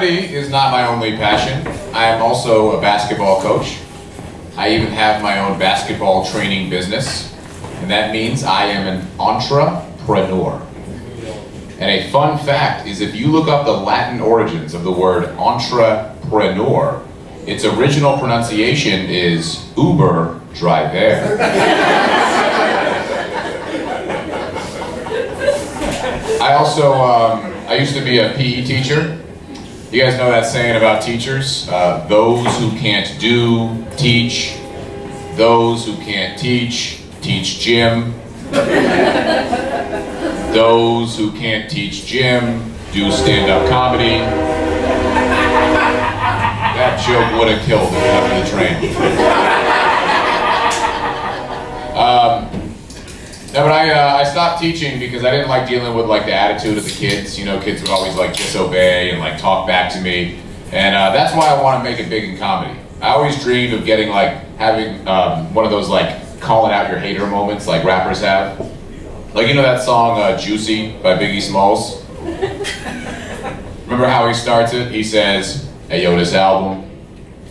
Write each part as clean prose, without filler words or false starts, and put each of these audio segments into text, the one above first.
Comedy is not my only passion. I am also a basketball coach. I even have my own basketball training business, and that means I am an entrepreneur. And a fun fact is if you look up the Latin origins of the word entrepreneur, its original pronunciation is Uber driver. I used to be a PE teacher. You guys know that saying about teachers? Those who can't do, teach. Those who can't teach gym. Those who can't teach gym, do stand-up comedy. That joke would have killed me after the train. No, but I stopped teaching because I didn't like dealing with like the attitude of the kids. You know, kids would always like disobey and like talk back to me. And that's why I want to make it big in comedy. I always dreamed of getting like, having one of those like calling out your hater moments like rappers have. Like, you know that song Juicy by Biggie Smalls? Remember how he starts it? He says, "Hey yo, this album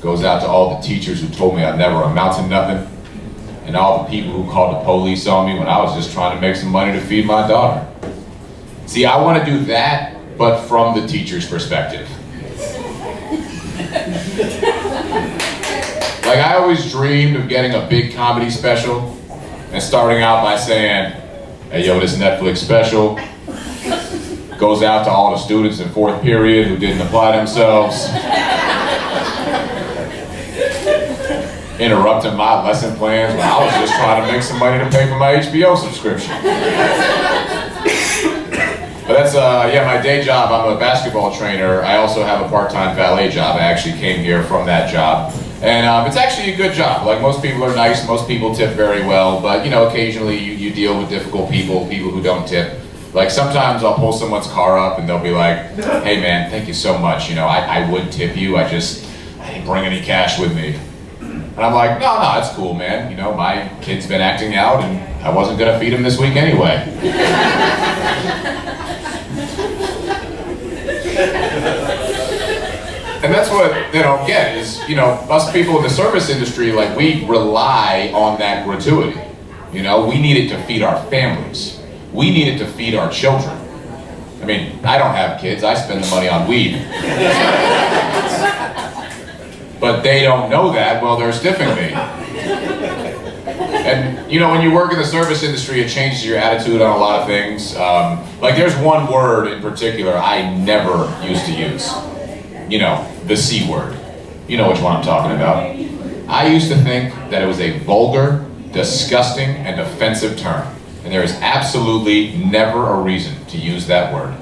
goes out to all the teachers who told me I'd never amount to nothing, and all the people who called the police on me when I was just trying to make some money to feed my daughter." See, I want to do that, but from the teacher's perspective. Like, I always dreamed of getting a big comedy special and starting out by saying, "Hey yo, this Netflix special goes out to all the students in 4th period who didn't apply themselves, interrupting my lesson plans when I was just trying to make some money to pay for my HBO subscription." But that's, my day job. I'm a basketball trainer. I also have a part-time valet job. I actually came here from that job. And it's actually a good job. Like, most people are nice, most people tip very well, but you know, occasionally you deal with difficult people who don't tip. Like, sometimes I'll pull someone's car up and they'll be like, "Hey man, thank you so much. You know, I would tip you, I didn't bring any cash with me." And I'm like, no, it's cool, man. You know, my kid's been acting out and I wasn't gonna feed him this week anyway. And that's what they don't get is, you know, us people in the service industry, like, we rely on that gratuity. You know, we need it to feed our families. We need it to feed our children. I mean, I don't have kids, I spend the money on weed. But they don't know that while they're stiffing me. And you know, when you work in the service industry, it changes your attitude on a lot of things. Like, there's one word in particular I never used to use. You know, the C word. You know which one I'm talking about. I used to think that it was a vulgar, disgusting, and offensive term. And there is absolutely never a reason to use that word.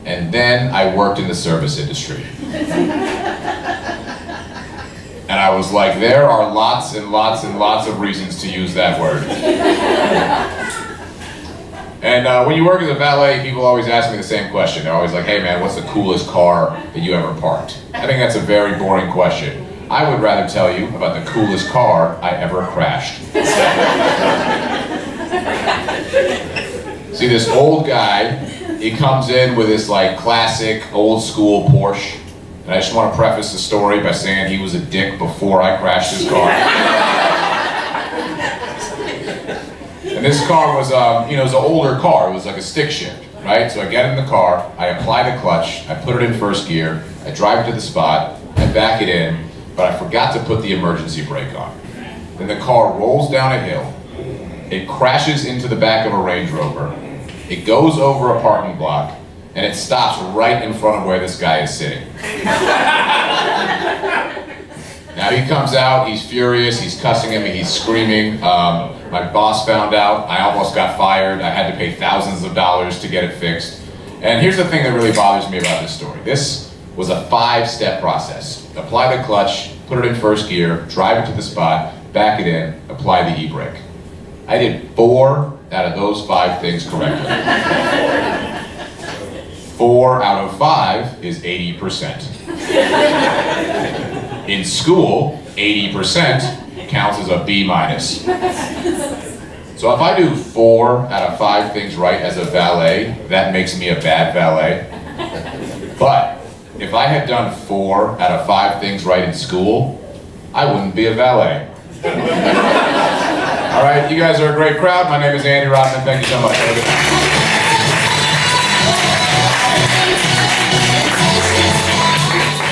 And then I worked in the service industry. And I was like, there are lots and lots and lots of reasons to use that word. And when you work as a valet, people always ask me the same question. They're always like, "Hey man, what's the coolest car that you ever parked?" I think that's a very boring question. I would rather tell you about the coolest car I ever crashed. See, this old guy, he comes in with this like classic old school Porsche. And I just want to preface the story by saying he was a dick before I crashed his car. And this car was, it was an older car. It was like a stick shift, right? So I get in the car, I apply the clutch, I put it in first gear, I drive it to the spot, I back it in, but I forgot to put the emergency brake on. Then the car rolls down a hill, it crashes into the back of a Range Rover, it goes over a parking block, and it stops right in front of where this guy is sitting. Now he comes out, he's furious, he's cussing at me, he's screaming. My boss found out, I almost got fired, I had to pay thousands of dollars to get it fixed. And here's the thing that really bothers me about this story. This was a 5-step process. Apply the clutch, put it in first gear, drive it to the spot, back it in, apply the e-brake. I did 4 out of those 5 things correctly. 4 out of 5 is 80%. In school, 80% counts as a B-. So if I do 4 out of 5 things right as a valet, that makes me a bad valet. But if I had done 4 out of 5 things right in school, I wouldn't be a valet. All right, you guys are a great crowd. My name is Andy Rodman. Thank you so much.